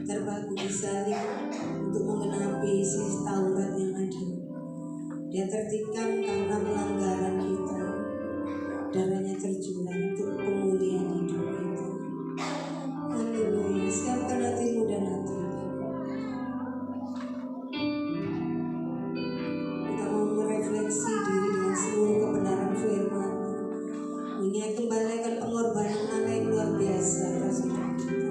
terpaku di salib untuk menggenapi isi Taurat yang ada. Dia tertikam karena pelanggaran kita, darahnya tercurah untuk pemulihan hidup kita. Haleluya. Siapkan hatimu dan hatimu. Kita mau merefleksi diri dengan seluruh kebenaran firman. Mengingat kembali akan pengorbanan Allah yang luar biasa atas hidup kita.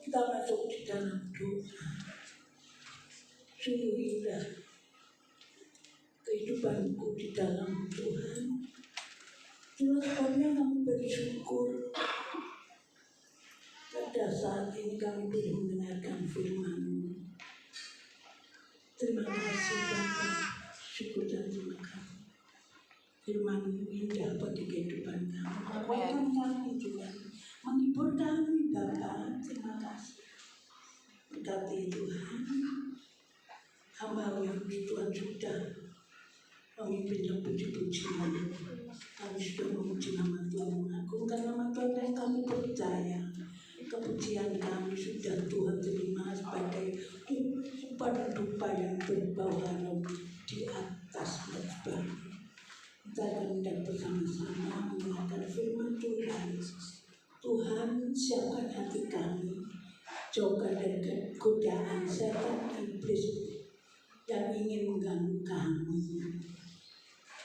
Kita masuk di dalam doa. Sungguh indah kehidupanku di dalam Tuhan. Itulah sebabnya kami bersyukur pada saat ini kami boleh mendengarkan firman-Mu. Terima kasih Bapa, syukur dan terima kasih. Firman-Mu indah bagi kehidupan kami, menguatkan kami Tuhan, menghibur kami Bapa. Terima kasih. Berkati Tuhan, hamba yang Tuhan sudah memimpin dan puji-pujian. Kami sudah memuji nama Tuhan, mengagungkan nama Tuhan dan kami percaya kepujian kami sudah Tuhan terima sebagai umpan dupa yang berbau harum di atas mezbah. Kita akan hendak bersama-sama mendengarkan firman Tuhan. Tuhan, siapkan hati kami, jauhkan dari godaan setan iblis yang ingin mengganggu kami.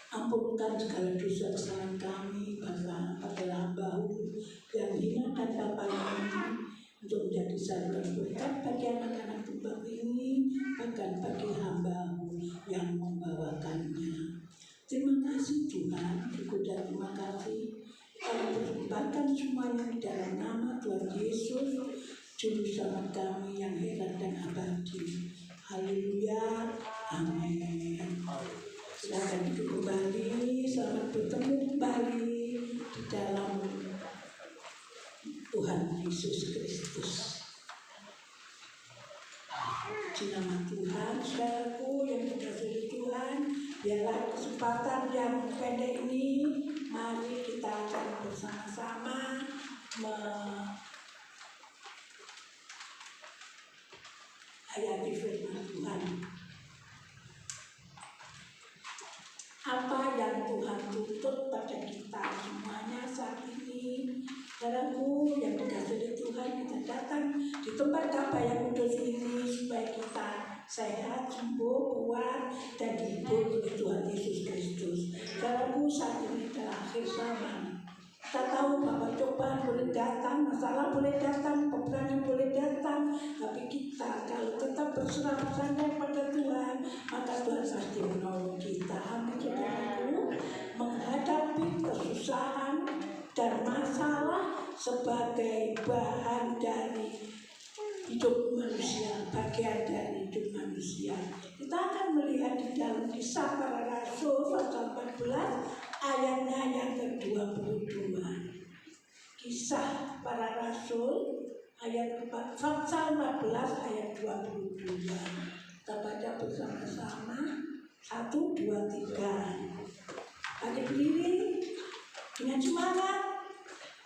Ampunkan segala dosa kesalahan kami, Bapa, pada hamba-Mu yang hinakan Bapa ini untuk menjadi saluran berkat bagi anak-anak Tuhan ini, bahkan bagi hamba-Mu yang membawakannya. Terima kasih Tuhan, syukur dan terima kasih. Kami persembahkan semuanya di dalam nama Tuhan Yesus, Juru Selamat kami yang heran dan abadi. Haleluya, amin. Silakan duduk kembali, selamat bertemu kembali di dalam Tuhan Yesus Kristus. Di nama Tuhan, saudaraku yang dikasihi Tuhan, biarlah kesempatan yang pendek ini, mari kita akan bersama-sama menghayati firman Tuhan. Apa yang Tuhan tuntut pada kita semuanya saat ini, saudaraku yang dikasihi Tuhan, kita datang di tempat Ka'bah yang kudus ini supaya kita sehat, sembuh, kuat, dan dihibur oleh Tuhan Yesus Kristus. Saudaraku, saat ini adalah akhir zaman. Kita tahu bahwa cobaan boleh datang, masalah boleh datang, peperangan boleh datang, tapi kita kalau tetap berserah bersandar pada Tuhan, maka Tuhan pasti menolong kita. Amin, saudaraku. Menghadapi kesusahan dan masalah sebagai bahan dari hidup manusia, bagian dari hidup manusia. Kita akan melihat di dalam Kisah Para Rasul pasal 14 ayatnya yang ke-22. Kisah Para Rasul pasal 14 ayat 22. Kita baca bersama-sama. 1, 2, 3. Bagi berdiri dengan semangat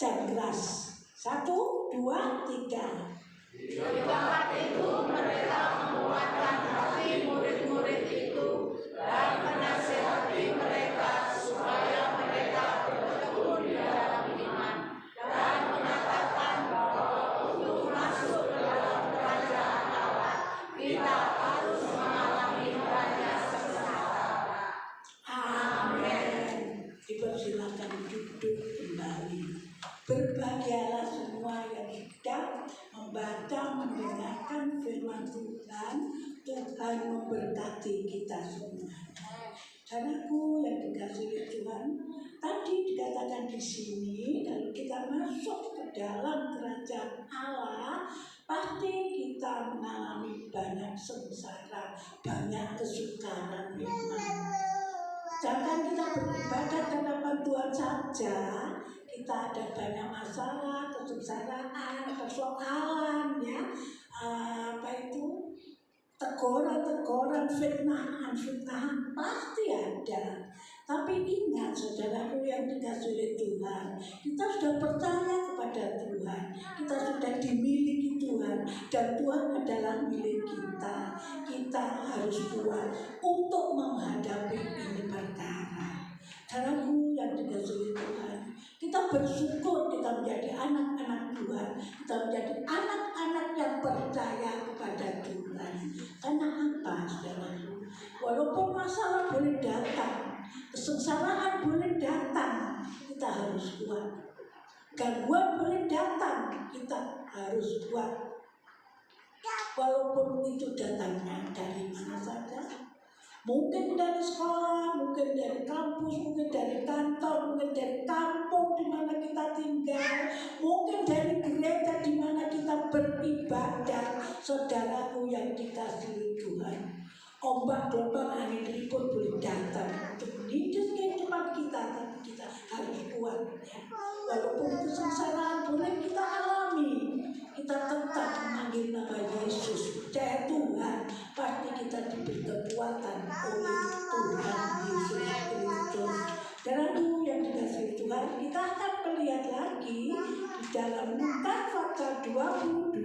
dan keras. 1, 2, 3. Di tempat itu mereka menguatkan hati murid-murid itu dan menasihati mereka supaya mereka bertekun di dalam iman dan mengatakan bahwa untuk masuk ke dalam kerajaan Allah kita harus mengalami banyak kesusahan. Amin. Dipersilakan duduk kembali. Berbahagialah semua yang sudah membaca mendengarkan firman Tuhan. Tuhan memberkati kita semua. Saudaraku yang dikasihi Tuhan, tadi dikatakan di sini kalau kita masuk ke dalam kerajaan Allah, pasti kita mengalami banyak sengsara, banyak kesukaran memang. Jangan kita beribadah di hadapan Tuhan saja, kita ada banyak masalah, kesengsaraan, persoalan, ya, teguran, fitnahan pasti ada. Tapi ingat saudaraku yang dikasihi Tuhan, kita sudah percaya kepada Tuhan, kita sudah dimiliki Tuhan, dan Tuhan adalah milik kita. Kita harus kuat untuk menghadapi ini perkara. Saudaraku yang dikasihi Tuhan, kita bersyukur kita menjadi anak-anak Tuhan, kita menjadi anak-anak yang percaya kepada Tuhan. Karena apa, saudaraku? Walaupun masalah boleh datang, kesengsaraan boleh datang, kita harus kuat. Gangguan boleh datang, kita harus kuat. Walaupun itu datangnya dari mana saja. Mungkin dari sekolah, mungkin dari kampus, mungkin dari kantor, mungkin dari kampung di mana kita tinggal, mungkin dari gereja di mana kita beribadah. Saudaraku yang dikasihi Tuhan, ombak gelombang angin ribut boleh datang untuk menindih kehidupan kita, tapi kita harus kuat. Walaupun kesengsaraan boleh kita alami, kita tetap memanggil nama Yesus. Percaya Tuhan, pasti kita diberi kekuatan oleh Tuhan Yesus Kristus. Saudaraku yang dikasihi Tuhan, kita akan melihat lagi di dalam Lukas pasal 22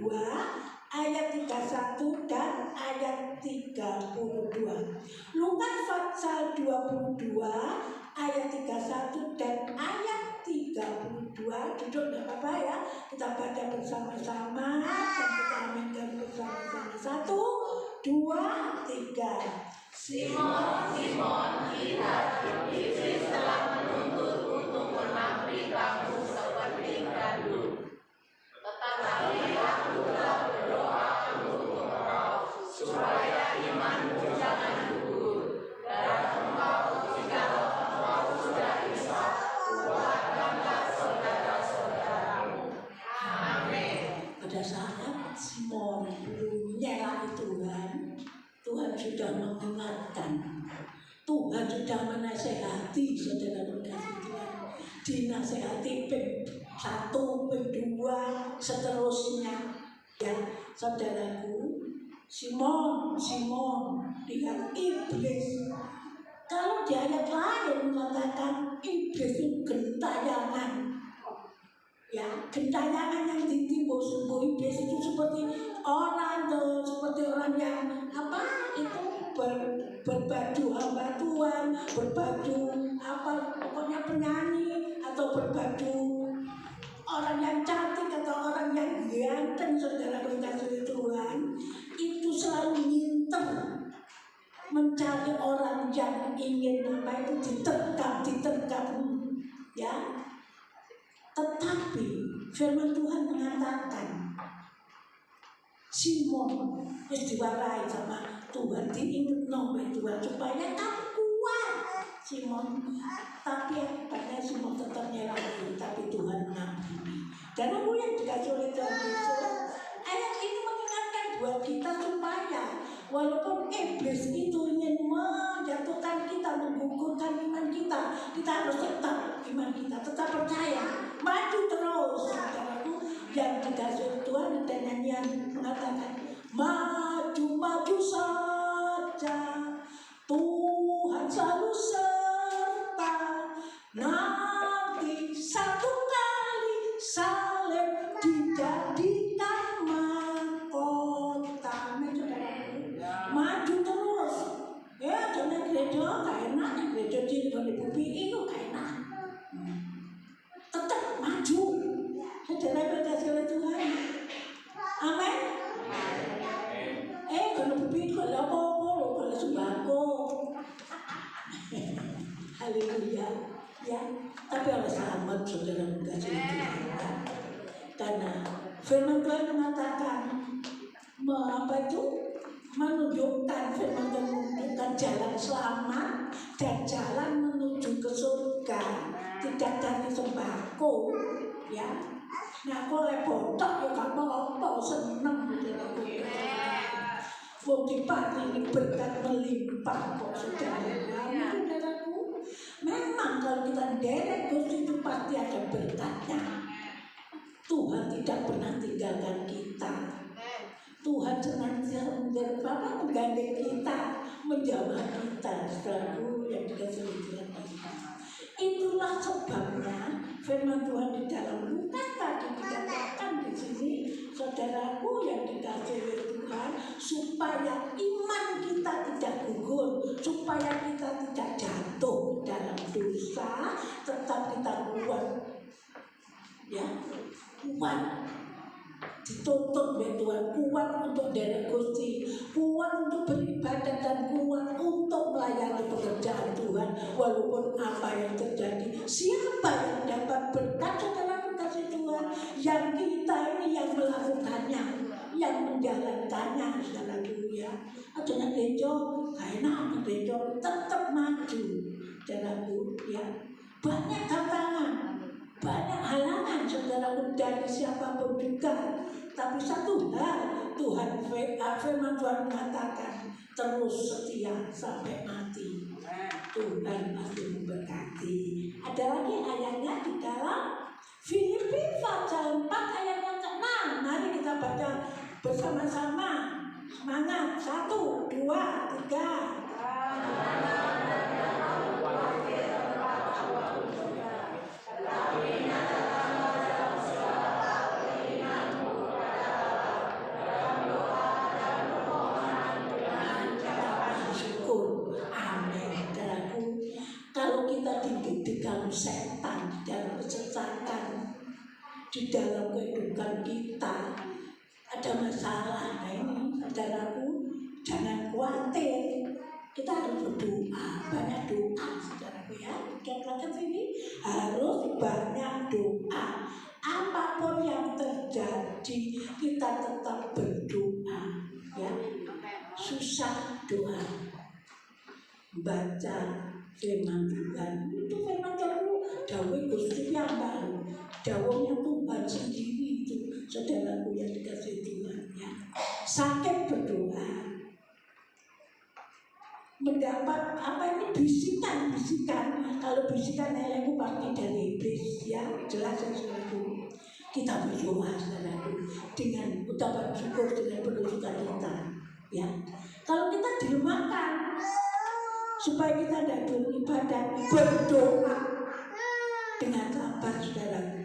ayat 31 dan ayat 32. Lukas pasal 22 ayat 31 dan ayat 32. Duduk tidak apa-apa ya. Kita baca bersama-sama dan kita aminkan bersama-sama. 1, 2, 3. Simon, Simon, lihat, iblis telah menuntut untuk menampi kamu seperti gandum. Tetapi aku telah berdoa untuk engkau, supaya imanmu jangan gugur. Dan engkau, jika engkau sudah bisa, kuatkanlah saudara-saudaramu. Amin. Pada saat Simon belum nyerah Tuhan, Tuhan sudah mengingatkan, Tuhan sudah menasehati saudara-saudara Tuhan, dinasehati P1, P2, seterusnya. Ya, saudaraku, Simon, lihat iblis. Kalau di ayat lain mengatakan iblis itu gentayangan. Ya, gentayangan yang ditimbul sungguh iblis itu seperti orang yang itu berbaju hamba Tuhan, berbaju pokoknya penyanyi atau berbaju orang yang cantik atau orang yang ganteng. Saudara kasih Tuhan itu selalu nginter mencari orang yang ingin diterkam, ya. Tetapi firman Tuhan mengatakan Simon diwarai sama Tuhan, diingat nama Tuhan supaya kamu kuat, Simon. Tapi akibatnya Simon tetap nyerah, tapi Tuhan mengampuni. Dan aku yang dikasih oleh Tuhan Yesus, ayat ini mengingatkan buat kita supaya walaupun iblis itu ingin menjatuhkan kita, menggugurkan iman kita, kita harus tetap iman kita, tetap percaya, maju terus. Saudaraku yang dikasih Tuhan, dan nyanyian mengatakan maju saja, Tuhan selalu serta, nanti satu kali salib dijadikan mahkota. Maju terus, ya. Jangan gereja gak enak, gereja di bumi itu gak enak. Tetap maju, saudara berkasih oleh Tuhan. Amin. Kalau bumi kalau apa-apa, kalau sembako. Haleluya, ya. Tapi Allah selamat saudara berkasih oleh Tuhan. Karena firman Tuhan mengatakan menunjukkan firman Tuhan, menunjukkan jalan selamat dan jalan menuju ke surga, tidak dari sembako, ya. Nah, aku botok ya gak apa-apa, seneng gitu. Wong diparingi berkat melimpah kok saudaraku. Memang kalau kita derek Gusti itu pasti ada berkatnya. Tuhan tidak pernah tinggalkan kita. Tuhan senantiasa menggandeng kita, menjamah kita, saudaraku yang dikasihi Tuhan kita. Itulah sebabnya firman Tuhan di dalam Lukas tadi dikatakan di sini, saudaraku yang dikasihi Tuhan, supaya iman kita tidak gugur, supaya kita tidak jatuh dalam dosa, tetap kita kuat, ya, kuat. Dituntut oleh Tuhan, kuat untuk derek Gusti, kuat untuk beribadah dan kuat untuk melayani pekerjaan Tuhan walaupun apa yang terjadi. Siapa yang dapat berkat saudara kasih Tuhan? Yang kita ini yang melakukannya, yang menjalankannya, saudara ya. Jangan gereja, enak gereja tetap maju, saudara ya. Banyak tantangan, banyak halangan saudara dari siapapun juga. Tapi satu hal, firman Tuhan mengatakan terus setia sampai mati. Tuhan pasti memberkati. Ada lagi ayatnya di dalam Filipi pasal 4 ayat yang ke-6. Mari kita baca bersama-sama. Semangat, 1, 2, 3. Setan di dalam kesesatan, di dalam kehidupan kita ada masalah. Nah ini saudaraku, jangan khawatir, kita harus berdoa, banyak doa saudaraku ya. Contohnya sini harus banyak doa. Apapun yang terjadi kita tetap berdoa ya. Susah doa, baca firman Tuhan, itu firman Tuhan dawuh Gusti yang baru, dawuhnya Tuhan sendiri itu, saudaraku yang dikasihi Tuhan ya. Sakit berdoa, mendapat apa ini bisikan, kalau bisikan itu pasti dari iblis ya, jelas ya saudaraku. Kita berdoa saudaraku dengan ucapan syukur, dengan penuh sukacita ya. Kalau kita dilemahkan, supaya kita tidak beribadah, berdoa dengan sabar saudaraku.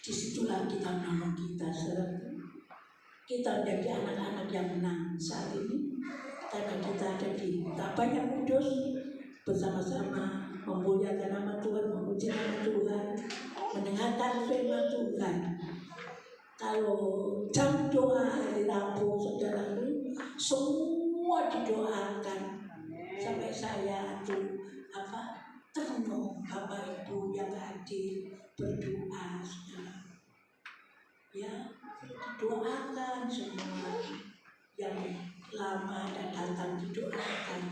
Disitulah kita menolong kita saudaraku. Kita menjadi anak-anak yang menang saat ini karena kita ada di Tapan yang kudus, bersama-sama memuliakan nama Tuhan, memuji nama Tuhan, mendengarkan firman Tuhan. Kalau jam doa hari Rabu saudaraku, semua didoakan. Sampai saya tuh termenung Bapak Ibu yang hadir berdoa ya, doakan semua yang lama dan datang didoakan.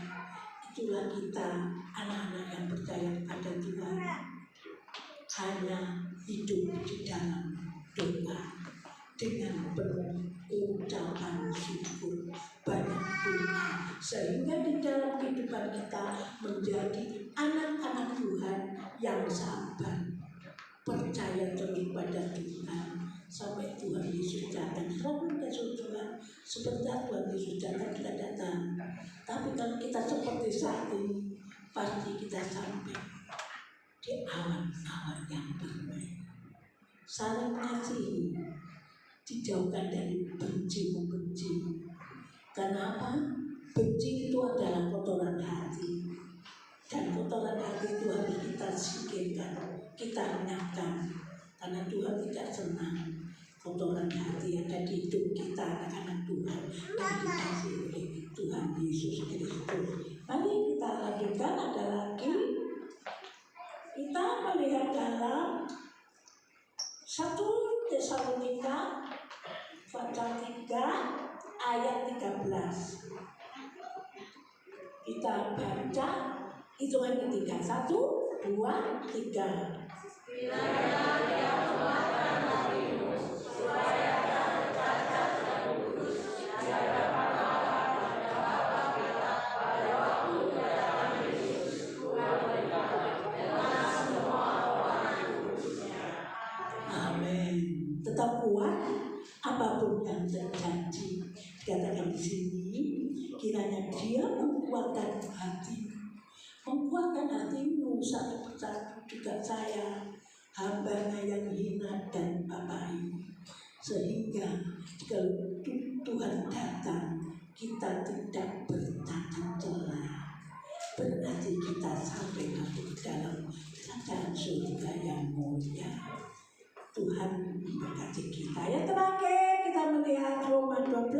Itulah kita anak-anak yang percaya kepada Tuhan, hanya hidup di dalam doa dengan berucapan syukur, banyak doa, sehingga di dalam kehidupan kita menjadi anak-anak Tuhan yang sabar, percaya terus pada Tuhan sampai Tuhan Yesus datang. Selalu Tuhan sebentar Tuhan Yesus datang, kita datang. Tapi kalau kita seperti saat ini, pasti kita sampai di awan-awan yang damai. Saling mengasihi, dijauhkan dari benci-membenci. Karena apa? Benci itu adalah kotoran hati, dan kotoran hati itu harus kita singkirkan, kita enyahkan. Karena Tuhan tidak senang kotoran hati ada di hidup kita, anak-anak Tuhan yang dikasihi oleh Tuhan Yesus Kristus. Mari kita lanjutkan, ada lagi kita melihat dalam 1 Tesalonika pasal 3 13. Kita baca hitungan ketiga. 1, 2, 3. Amin. Tetap kuat apapun yang terjadi. Dikatakan di sini, kiranya Dia menguatkan hatimu satu persatu, juga saya, hambanya yang hina dan Bapak Ibu, sehingga kalau Tuhan datang kita tidak bercacat celah, berarti kita sampai masuk dalam kerajaan surga yang mulia. Tuhan memberkati kita. Yang terakhir kita melihat Roma 12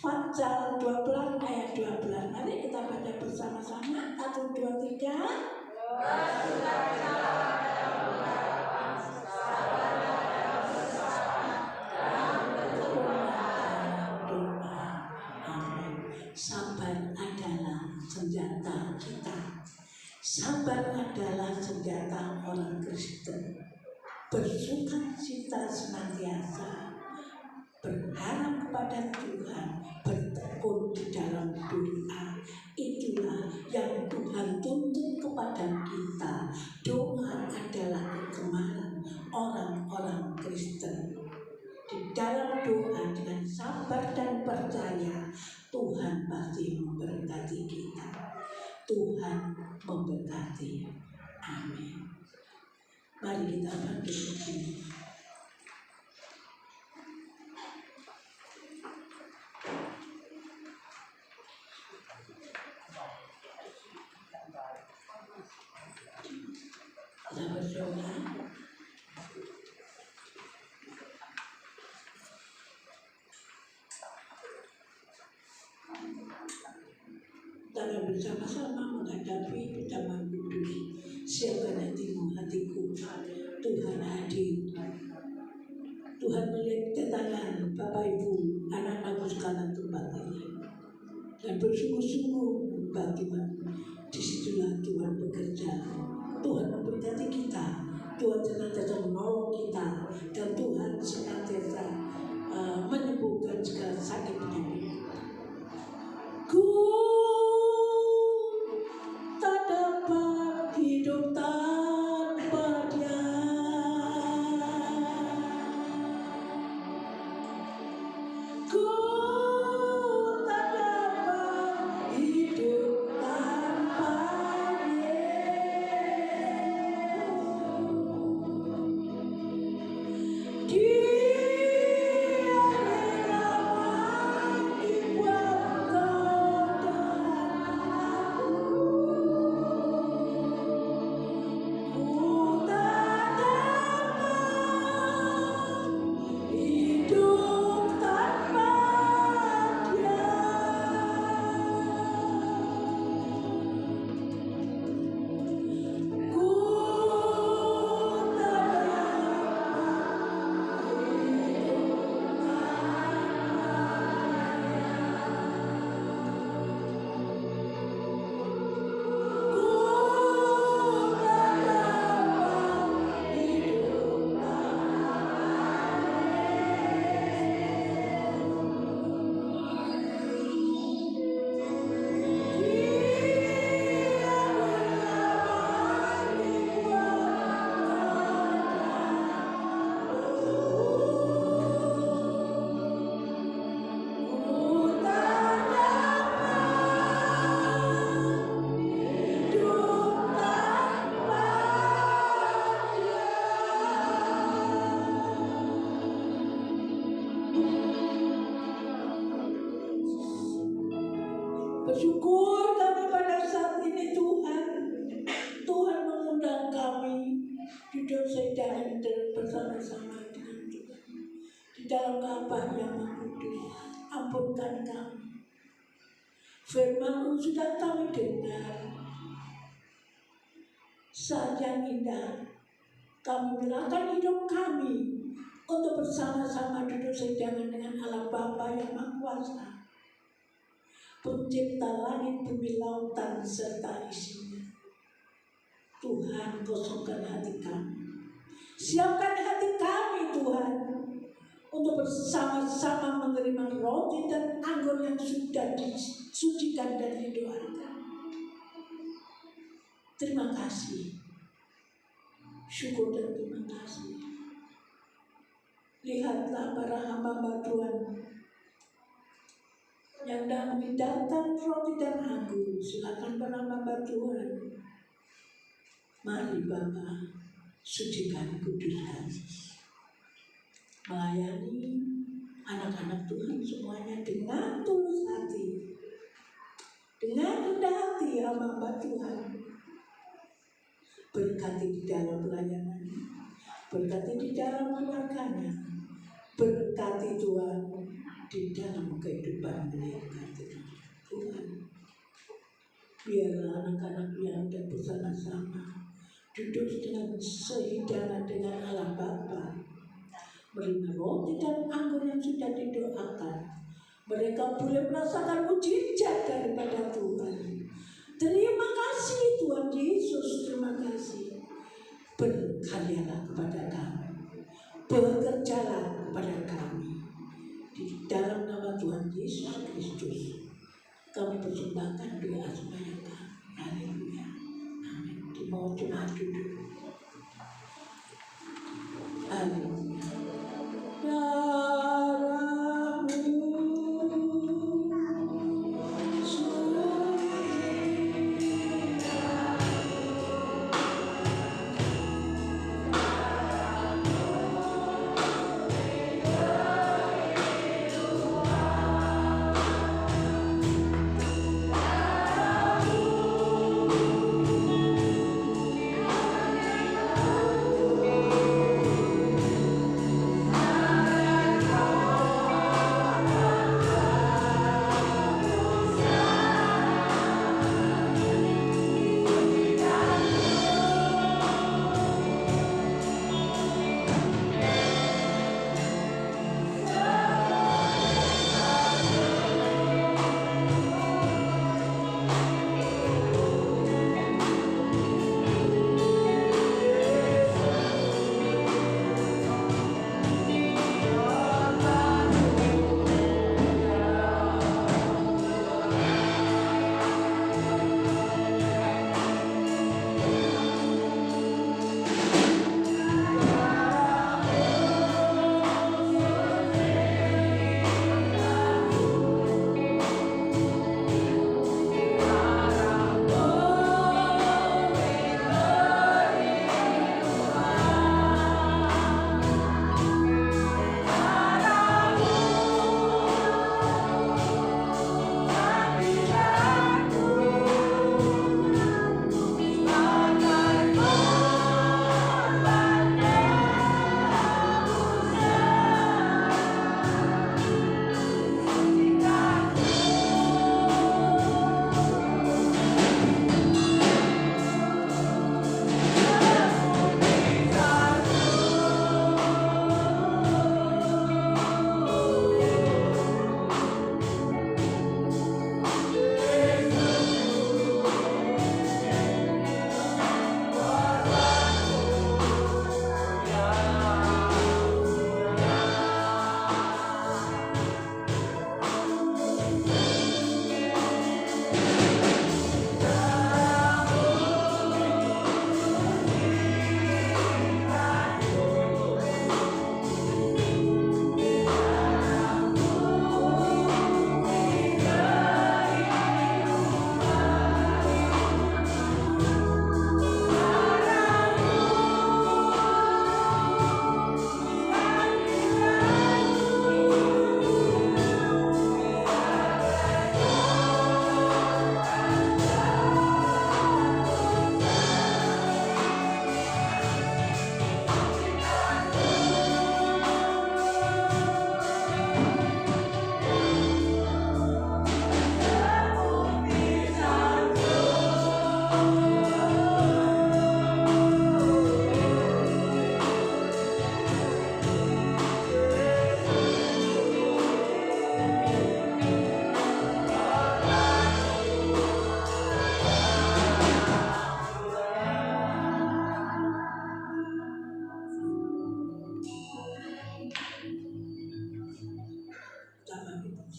pasal 12 ayat 12. Mari kita baca bersama-sama. 1, 2, 3. Sabar adalah senjata kita. Sabar adalah senjata orang Kristen. Bersukacita senantiasa, berharap kepada Tuhan, bertekun di dalam doa. Itulah yang Tuhan tuntut kepada kita. Doa adalah kegemaran orang-orang Kristen. Di dalam doa dengan sabar dan percaya, Tuhan pasti memberkati kita. Tuhan memberkati. Amin. Mari kita berdiri. Kita berdoa. Kita bersama-sama menghadapi pertemuan kudus. Siapkan hatimu, hatiku. Tuhan hadir. Tuhan melihat kedatangan Bapak Ibu, anak-anakku sekalian tempat ini, dan bersungguh-sungguh bagaimana disitulah Tuhan bekerja. Tuhan memberkati kita. Tuhan senantiasa menolong kita, dan Tuhan senantiasa menyembuhkan segala sakit penyakit. Ku tak dapat hidup tanpa Dia. Ku tak dapat hidup tanpa Dia. Dia rela mati buat kau dan aku. Ku tak dapat hidup tanpa Dia. Ku tak bersyukur kami pada saat ini Tuhan. Tuhan mengundang kami duduk sejajar bersama-sama dengan Tuhan di dalam kabar yang kudus. Ampunkan kami. Firman-Mu sudah kami dengar. Saat yang indah kami menyerahkan hidup kami untuk bersama-sama duduk sejajar dengan Allah Bapa yang Maha Kuasa. Pencipta langit, bumi, lautan, serta isinya. Tuhan, kosongkan hati kami. Siapkan hati kami, Tuhan, untuk bersama-sama menerima roti dan anggur yang sudah disucikan dan didoakan. Terima kasih. Syukur dan terima kasih. Lihatlah para hamba Tuhan yang dah menghidangkan roti dan anggur. Silakan para hamba Tuhan. Mari Bapa, sucikan, kuduskan. Melayani anak-anak Tuhan semuanya dengan tulus hati, dengan rendah hati hamba Tuhan. Berkati di dalam pelayanan, berkati di dalam keluarganya, berkati Tuhan di dalam kehidupan mereka. Tuhan, biarlah anak-anak yang sudah bersama-sama duduk dengan sehidangan dengan Allah Bapa, menerima roti dan anggur yang sudah didoakan. Mereka boleh merasakan mujizat daripada Tuhan. Terima kasih Tuhan Yesus, terima kasih. Berkaryalah kepada kami, bekerjalah kepada kami. Di dalam nama Tuhan Yesus Kristus, kami persembahkan doa supaya kami. Haleluya. Amin. Mau jemaat duduk. Haleluya. Haleluya.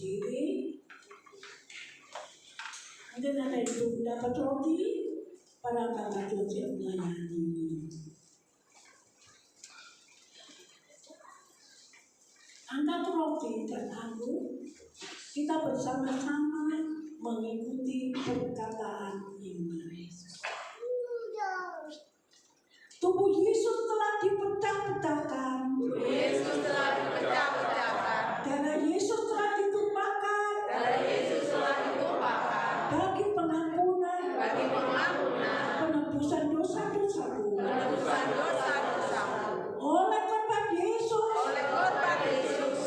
berdiri. Mungkin ada yang belum dapat roti, para kakak roti melayani. Angkat roti dan aku, kita bersama-sama mengikuti perkataan iman. Tubuh Yesus telah dipecah-pecahkan. Yesus telah dipecah-pecahkan. Darah Yesus telah ditumpahkan. Darah Yesus telah ditumpahkan. Bagi pengampunan. Bagi pengampunan. Penebusan dosa-dosaku. Penebusan dosa-dosaku. Oleh korban Yesus. Oleh korban Yesus.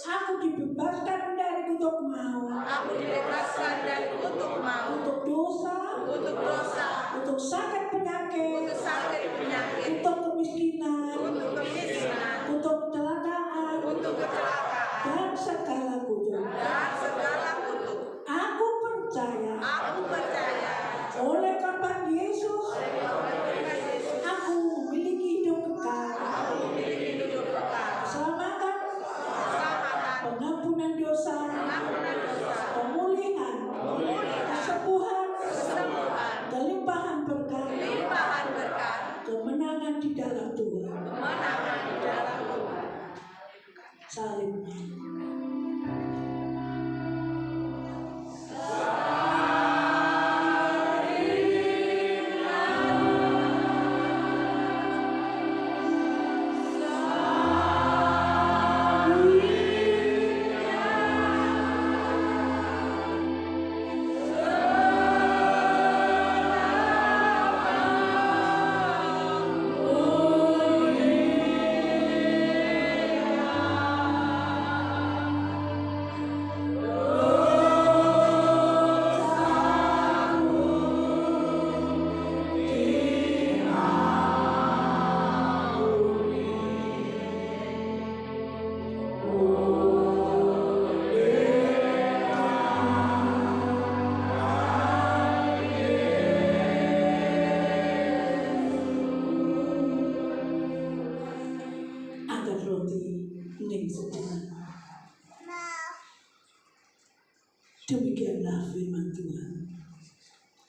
Aku dibebaskan dari kutuk maut. Aku dibebaskan dari kutuk maut. Untuk dosa. Untuk dosa. Untuk sakit penyakit. Untuk sakit penyakit. Untuk kemiskinan. Untuk kemiskinan. Untuk kecelakaan. Untuk kecelakaan. Dan segala kutuk. Dan segala kutuk. Aku percaya. Aku percaya. Oleh korban Yesus. Oleh korban Yesus. Aku memiliki hidup kekal. Aku memiliki hidup kekal. Keselamatan. Keselamatan. Pengampunan dosa. Pengampunan dosa. Pemulihan. Kesembuhan. Kesembuhan. Kelimpahan berkat. Limpahan berkat. Kemenangan di dalam Tuhan. Kemenangan di dalam Tuhan. Salimnya. Angkat roti, ning sejenak. Demikianlah firman Tuhan.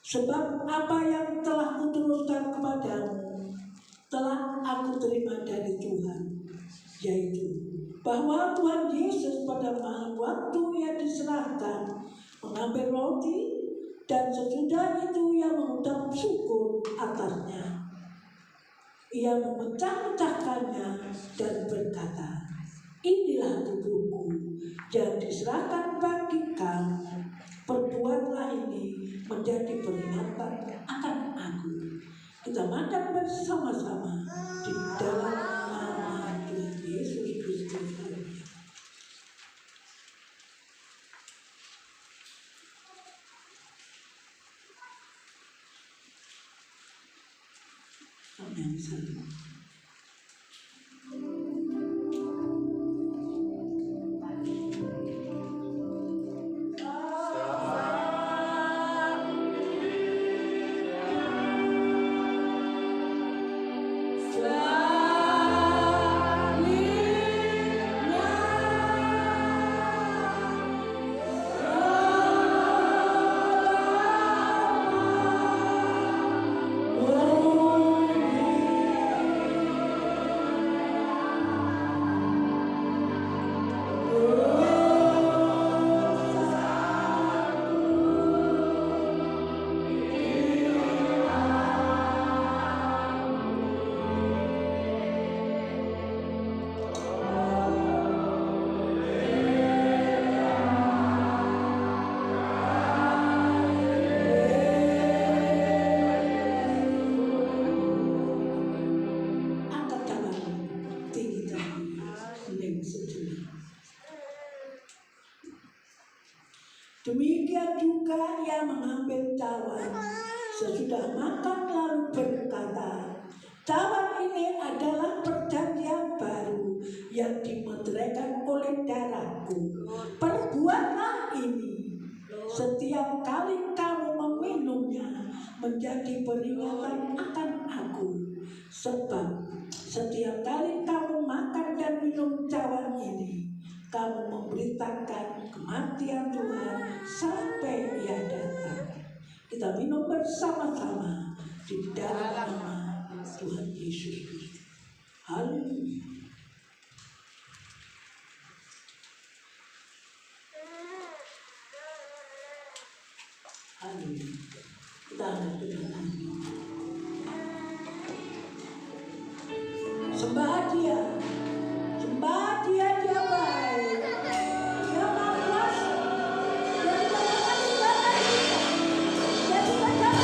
Sebab apa yang telah kuturunkan kepadamu telah aku terima dari Tuhan, yaitu bahwa Tuhan Yesus pada malam waktu yang diserahkan mengambil roti dan sesudah itu ia mengucap syukur atasnya. Ia memecah-mecahkannya dan berkata, inilah tubuhku yang diserahkan bagi kamu. Perbuatlah ini menjadi peringatan akan aku. Kita makan bersama-sama di dalam nama Tuhan Yesus Kristus. Amin. Demikian juga ia mengambil cawan sesudah makan lalu berkata, cawan ini adalah perjanjian baru yang dimeteraikan oleh darahku. Perbuatlah ini setiap kali kamu meminumnya menjadi peringatan akan aku. Sebab setiap kali kamu makan dan minum cawan ini, kamu memberitakan menantikan kematian Tuhan sampai Ia datang. Kita minum bersama-sama di dalam nama Tuhan Yesus Kristus. Haleluya. Haleluya. Kita angkat kedua. Sembah Dia, sembah Dia, Dia baik, Dia maha kuasa, Dia tidak akan tinggalkan kita, Dia tidak akan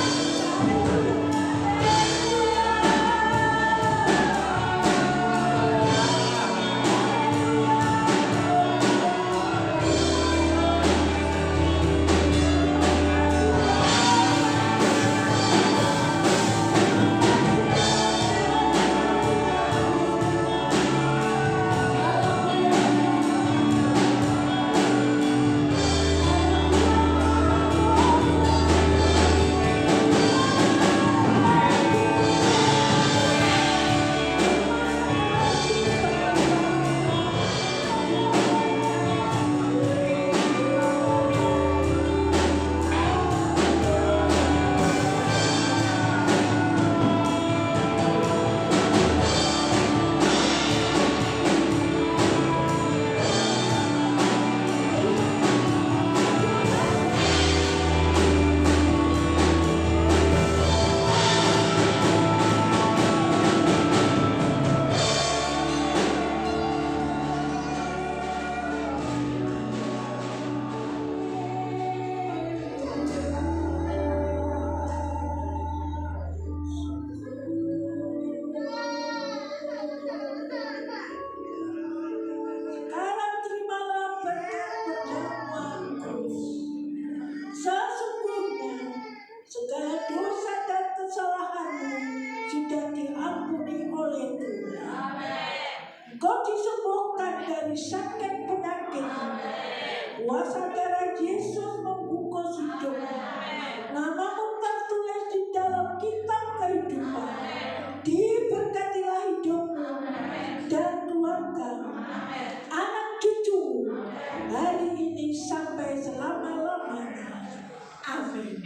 kuasa darah Yesus membungkus hidupmu. Namamu tertulis di dalam kitab kehidupan. Diberkatilah hidupmu dan keluargamu, anak cucu hari ini sampai selama-lamanya. Amin.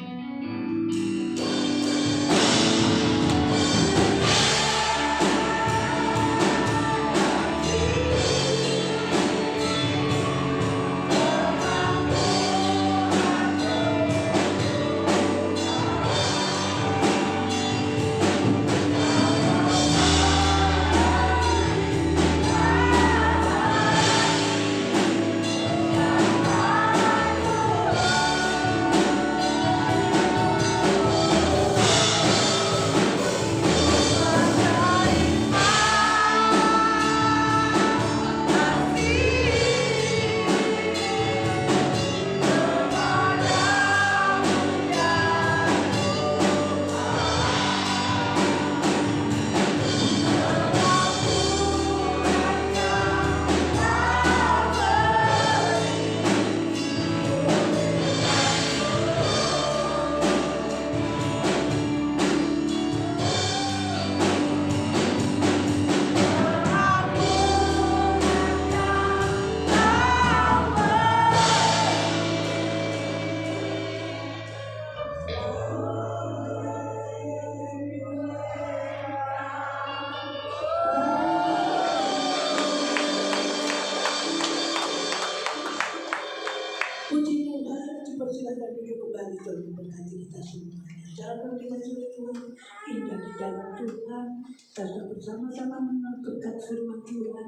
Dalam kita Tuhan, indah di dalam Tuhan, kita sudah bersama-sama menentukan firman Tuhan,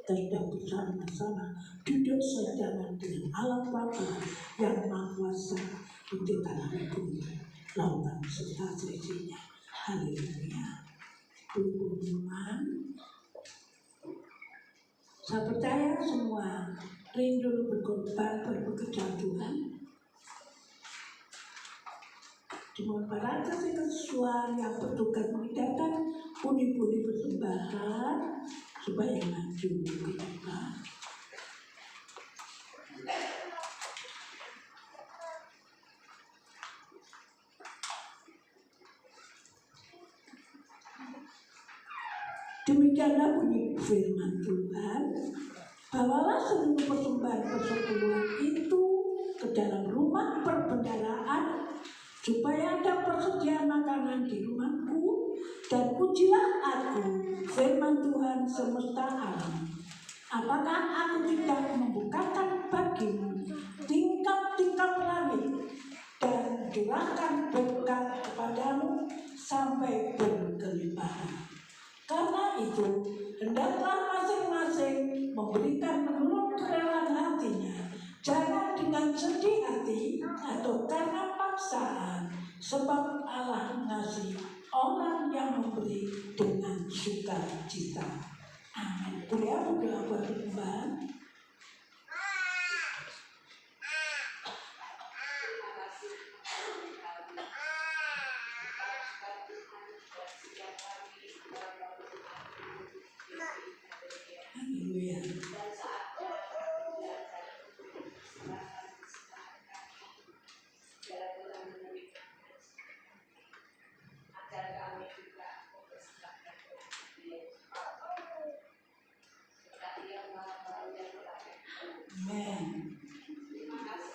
kita sudah bersama-sama duduk sejalan dengan Allah Bapa yang Maha Kuasa di tanah Tuhan, lautan serta seisinya. Haleluya. Tuhan, saya percaya semua rindu berkorban berpekerjaan Tuhan. Cuma para kasih kesuar yang bertugas memindahkan pundi-pundi persembahan supaya maju ke depan. Demikianlah bunyi firman Tuhan. Bawalah seluruh persembahan persekutuan itu ke dalam rumah perbendaharaan, supaya ada persediaan makanan di rumahku, dan pujilah aku, firman Tuhan semesta alam. Apakah aku tidak membukakan bagimu tingkap-tingkap langit dan curahkan berkat kepadamu sampai berkelimpahan? Karena itu, hendaklah masing-masing memberikan menurut kerelaan hatinya, jangan dengan sedih hati atau karena paksaan, sebab Allah mengasihi orang yang memberi dengan sukacita. Amin. Boleh berdoa buat perubahan? Haleluya. Amen. Terima kasih.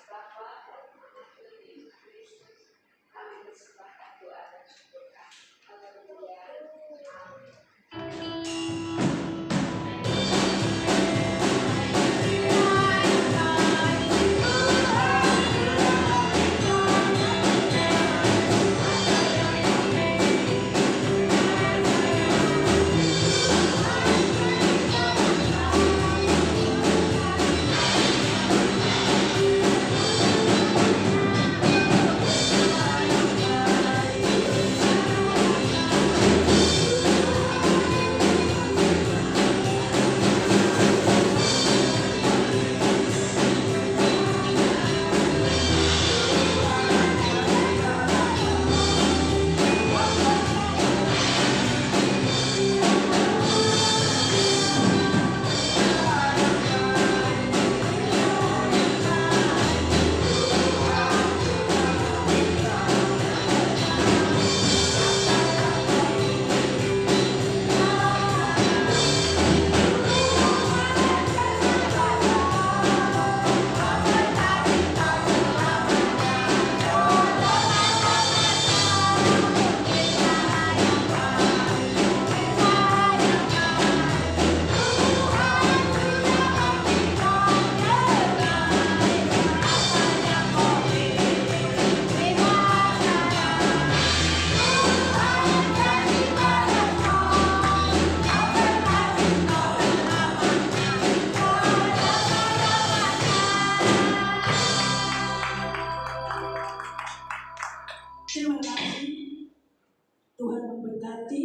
Tuhan memberkati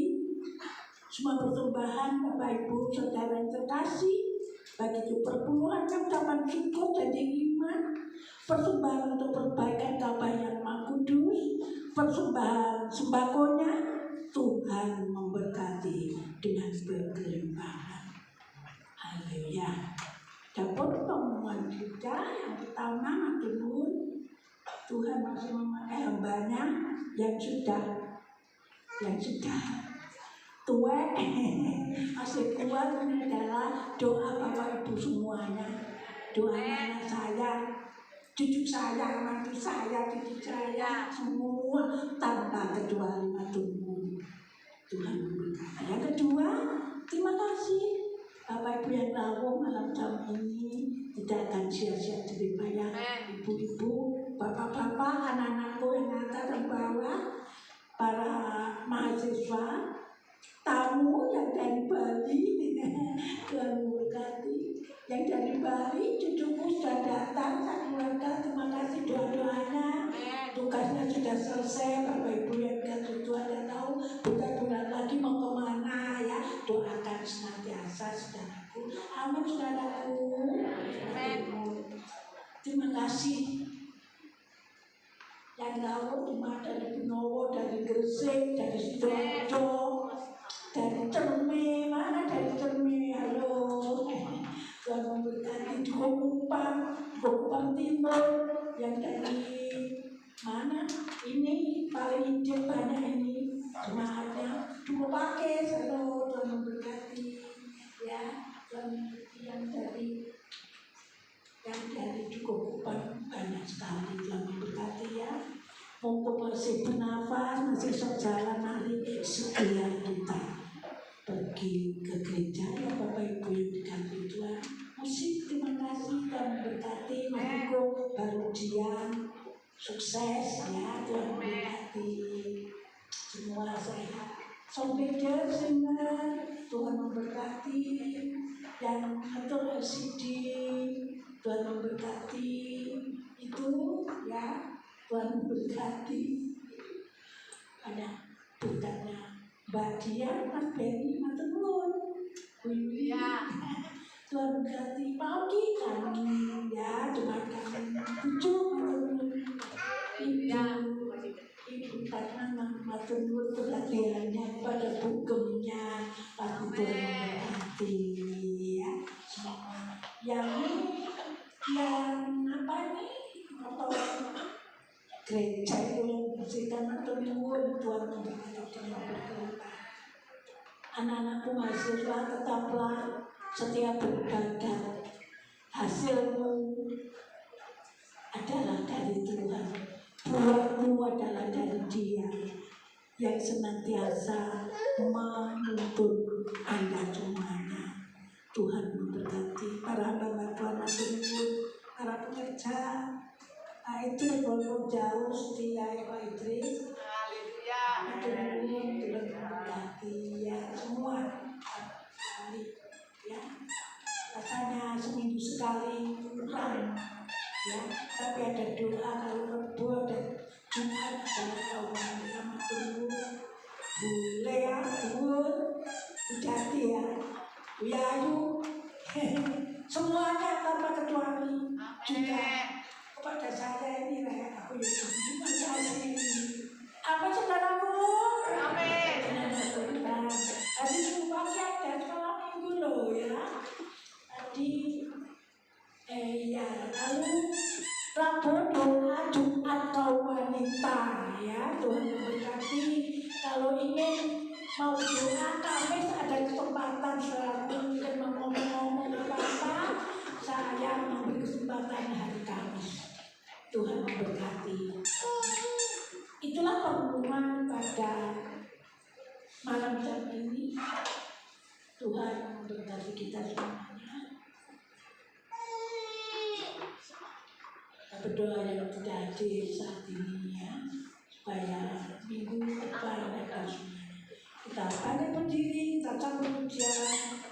semua persembahan Bapak Ibu Saudara yang terkasih, baik itu perpuluhan ucapan syukur jadi 5, persembahan untuk perbaikan Kabayan Maha Kudus, persembahan sembakonya, Tuhan memberkati dengan berkelimpahan. Haleluya. Dapur pengumuman kita yang pertama, matur Tuhan masih hambanya yang sudah tua masih kuat. Ini adalah doa Bapak Ibu semuanya, doa anak saya, cucu saya, mantu saya, cucu saya, semua tanpa kecuali maturmu. Tuhan memberkati. Yang kedua, terima kasih Bapak Ibu yang rawuh malam jam ini, tidak akan sia-sia dibayar. Ibu-ibu, bapak-bapak, anak-anakku yang atas dan bawah, para mahasiswa, tamu yang dari Bali, Tuhan memberkati. Yang dari Bali, cucuku sudah datang, keluarga, terima kasih doa-doanya. Tugasnya sudah selesai, Bapak Ibu yang kasih Tuhan dan tahu bulan-bulan lagi mau kemana ya. Doakan senantiasa saudaraku. Amin saudaraku. Terima kasih. Yang lalu cuma dari Benowo, dari Gresik, dari Sidoarjo, dari Cermi, mana dari Cermi, halo. Tuhan memberkati di Kupang Timur, yang dari mana ini paling hijau banyak ini jemaatnya dua pakai, halo. Tuhan memberkati ya. Tuhan yang dari ujian sukses ya, Tuhan memberkati semua sehat. Sombeder singer, Tuhan memberkati. Yang atur RCD, Tuhan memberkati. Itu ya, Tuhan memberkati. Ada bukannya Mbak Dian, Mas Benny, Mas Tenun, Wiwi. Tuhan memberkati Pauki kami ya, dengan kami 7 Ibu karena matur perhatiannya pada bugemnya, pasti Tuhan memberkati ya semua. Yang apa nih? Gereja itu bersihkan matur nuwun, Tuhan memberkati dengan berkelimpahan. Anak-anakku mahasiswa tetaplah setia beribadah. Hasilmu adalah dari Tuhan. Buahmu adalah dari Dia yang senantiasa menuntun Anda semuanya. Tuhan memberkati para hamba Tuhan, para pekerja. Itu walaupun jauh setia Pak Idris. Tuhan memberkati ya semua. Ya, rasanya seminggu sekali kurang. Ya, tapi ada doa kalau Rabu dan Jumat adalah kawan sama tunggu Bu Lea, Bu Jati ya, Bu Yayu, semuanya tanpa kecuali juga kepada saya ini lah aku yang terima kasih. Apa saudaraku? Amin. Tadi supaya ada sekolah minggu loh ya. Tadi ya, lalu Rabu doa Jumat kaum wanita ya, Tuhan memberkati. Kalau ingin mau doa Kamis ada kesempatan selalu mungkin mau ngomong apa-apa, saya memberi kesempatan hari Kamis. Tuhan memberkati. Itulah pengumuman pada malam jam ini. Tuhan memberkati kita semuanya. Berdoa yang sudah hadir saat ini ya, supaya minggu depan akan semuanya. Kita bangkit berdiri, kita sambut pujian.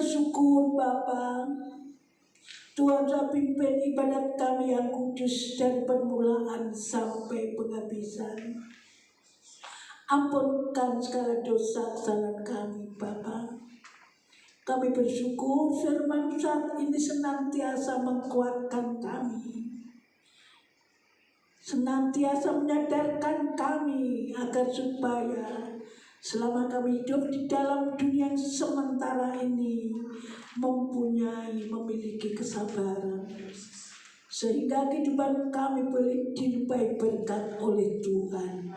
bersyukur Bapa. Tuhan sudah pimpin ibadat kami yang kudus dari permulaan sampai penghabisan. Ampunkan segala dosa kesalahan kami Bapa. Kami bersyukur firman saat ini senantiasa menguatkan kami, senantiasa menyadarkan kami agar supaya selama kami hidup di dalam dunia yang sementara ini memiliki kesabaran, sehingga kehidupan kami boleh dilimpahi berkat oleh Tuhan.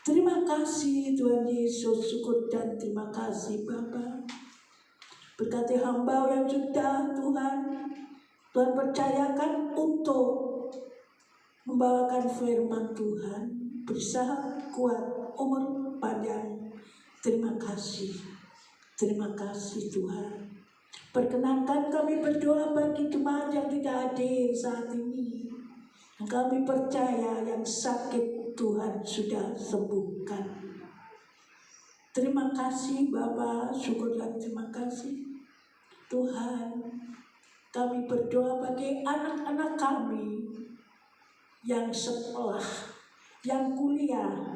Terima kasih Tuhan Yesus, syukur dan terima kasih Bapa. Berkati hamba yang sudah Tuhan percayakan untuk membawakan firman Tuhan, berusaha kuat, umur panjang. Terima kasih Tuhan. Perkenankan kami berdoa bagi jemaat yang tidak hadir saat ini. Kami percaya yang sakit Tuhan sudah sembuhkan. Terima kasih Bapa, syukur dan terima kasih Tuhan. Kami berdoa bagi anak-anak kami yang sekolah, yang kuliah,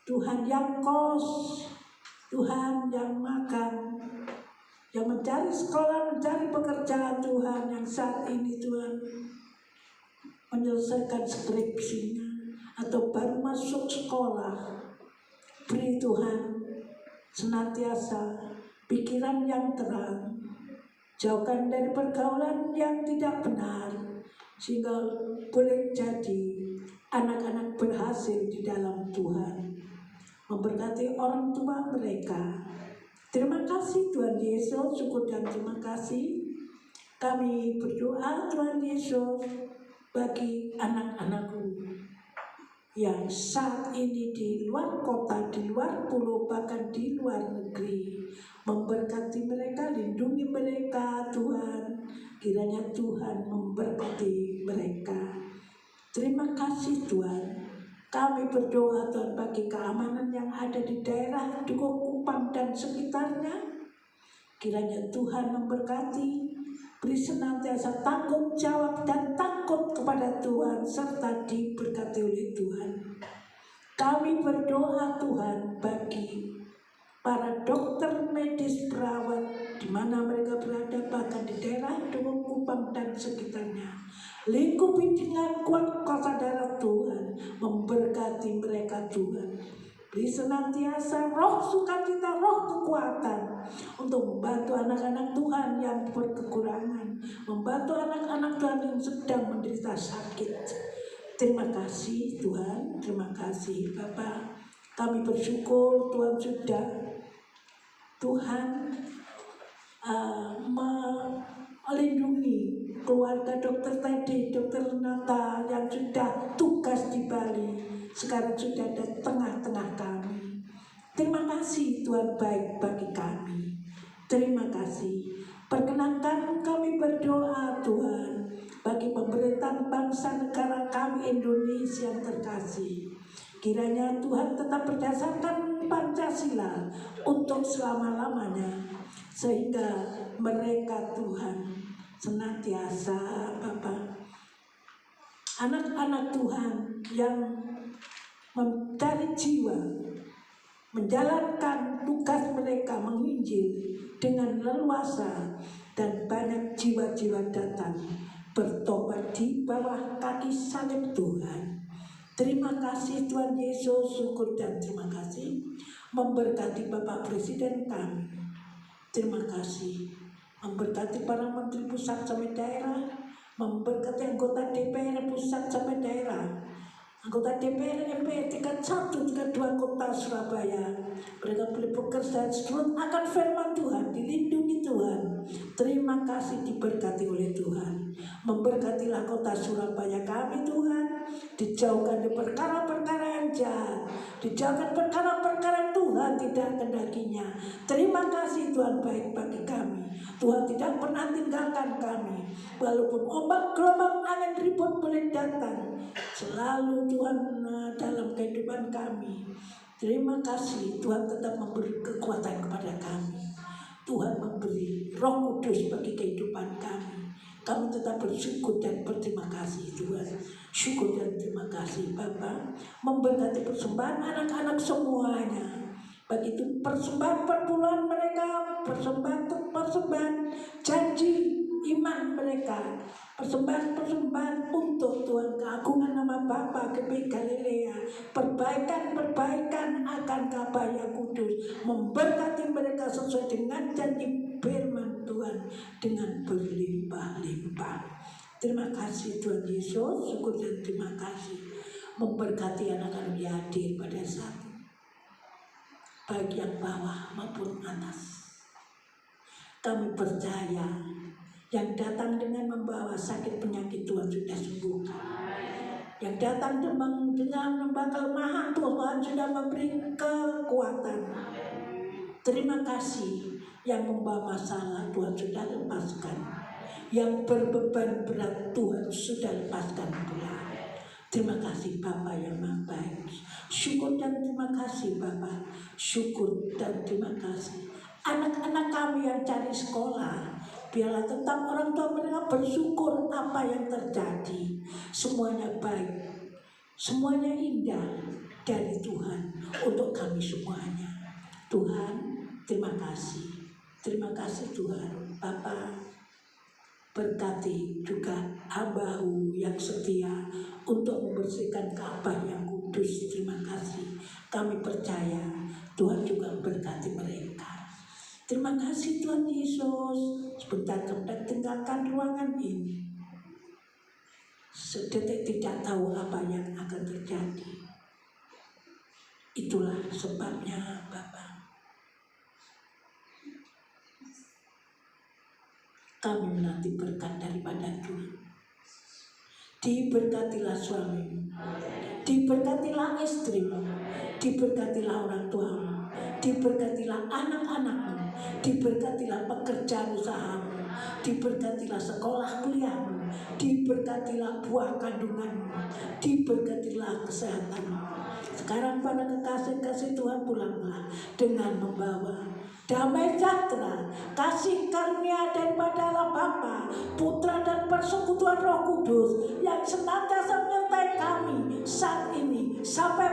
Tuhan yang kos, Tuhan yang makan, yang mencari sekolah, mencari pekerjaan Tuhan, yang saat ini Tuhan menyelesaikan skripsinya atau baru masuk sekolah. Beri Tuhan senantiasa pikiran yang terang, jauhkan dari pergaulan yang tidak benar, sehingga boleh jadi anak-anak berhasil di dalam Tuhan. Memberkati orang tua mereka. Terima kasih Tuhan Yesus, syukur dan terima kasih. Kami berdoa Tuhan Yesus bagi anak-anakku yang saat ini di luar kota, di luar pulau, bahkan di luar negeri. Memberkati mereka, lindungi mereka Tuhan. Kiranya Tuhan memberkati mereka. Terima kasih Tuhan. Kami berdoa Tuhan bagi keamanan yang ada di daerah Dukuh Kupang dan sekitarnya. Kiranya Tuhan memberkati, beri senantiasa tanggung jawab dan takut kepada Tuhan serta diberkati oleh Tuhan. Kami berdoa Tuhan bagi para dokter medis, perawat di mana mereka berada, bahkan di daerah Dukuh Kupang dan sekitarnya. Lingkupi dengan kuat kuasa darah Tuhan, memberkati mereka Tuhan. Beri senantiasa roh sukacita, roh kekuatan untuk membantu anak-anak Tuhan yang berkekurangan, membantu anak-anak Tuhan yang sedang menderita sakit. Terima kasih Tuhan, terima kasih Bapa. Kami bersyukur Tuhan sudah melindungi keluarga Dokter Teddy, Dokter Renata yang sudah tugas di Bali, sekarang sudah ada tengah-tengah kami. Terima kasih Tuhan baik bagi kami. Terima kasih. Perkenankan kami berdoa Tuhan bagi pemerintahan bangsa negara kami Indonesia yang terkasih. Kiranya Tuhan tetap berdasarkan Pancasila untuk selama-lamanya, sehingga mereka Tuhan senantiasa Bapa, anak-anak Tuhan yang mencari jiwa, menjalankan tugas mereka menginjil dengan leluasa, dan banyak jiwa-jiwa datang bertobat di bawah kaki salib Tuhan. Terima kasih Tuhan Yesus, syukur dan terima kasih. Memberkati Bapak Presiden kami. Terima kasih. Memberkati para menteri pusat sampai daerah, memberkati anggota DPR pusat sampai daerah, anggota DPR MPR tingkat 1, tingkat 2 kota Surabaya. Mereka boleh bekerja seturut akan firman Tuhan, dilindungi Tuhan. Terima kasih, diberkati oleh Tuhan. Memberkatilah kota Surabaya kami Tuhan, dijauhkan dari perkara-perkara yang jahat, dijauhkan perkara-perkara yang Tuhan tidak kendakinya. Terima kasih Tuhan baik bagi kami. Tuhan tidak pernah tinggalkan kami, walaupun ombak gelombang angin ribut boleh datang, selalu Tuhan dalam kehidupan kami. Terima kasih Tuhan tetap memberi kekuatan kepada kami. Tuhan memberi Roh Kudus bagi kehidupan kami. Kami tetap bersyukur dan berterima kasih Tuhan. Syukur dan terima kasih Bapa. Memberkati persembahan anak-anak semuanya. Baik itu persembahan perpuluhan mereka, persembahan janji iman mereka, persembahan untuk Tuhan, keagungan nama Bapa, GPI Galilea, perbaikan akan Kabar yang kudus, memberkati mereka sesuai dengan janji firman Tuhan dengan berlimpah-limpah. Terima kasih Tuhan Yesus, syukur dan terima kasih memberkati anak-anak yang hadir pada saat ini, baik yang bawah maupun atas. Kami percaya yang datang dengan membawa sakit penyakit Tuhan sudah sembuhkan. Yang datang dengan membawa kelemahan Tuhan sudah memberi kekuatan. Terima kasih yang membawa masalah Tuhan sudah lepaskan. Yang berbeban berat Tuhan sudah lepaskan pula. Terima kasih Bapa yang Maha Baik. Syukur dan terima kasih Bapa. Syukur dan terima kasih. Anak-anak kami yang cari sekolah, biarlah tetap orang tua mereka bersyukur apa yang terjadi. Semuanya baik, semuanya indah dari Tuhan untuk kami semuanya. Tuhan, terima kasih. Terima kasih Tuhan. Bapa, berkati juga hamba-Mu yang setia untuk membersihkan Ka'bah yang kudus. Terima kasih. Kami percaya Tuhan juga berkati mereka. Terima kasih Tuhan Yesus. Sebentar kemudian tinggalkan ruangan ini. Sedetik tidak tahu apa yang akan terjadi. Itulah sebabnya Bapa, kami menanti berkat daripada Tuhan. Diberkatilah suamimu, diberkatilah istrimu, diberkatilah orang tuamu, diberkatilah anak-anakmu, diberkatilah pekerjaan usahamu, diberkatilah sekolah kuliahmu, diberkatilah buah kandunganmu, diberkatilah kesehatanmu. Sekarang para kekasih-kasih Tuhan pulanglah dengan membawa damai sejahtera, kasih karunia daripada Allah Bapa, Putra dan persekutuan Roh Kudus yang senantiasa menyertai kami saat ini sampai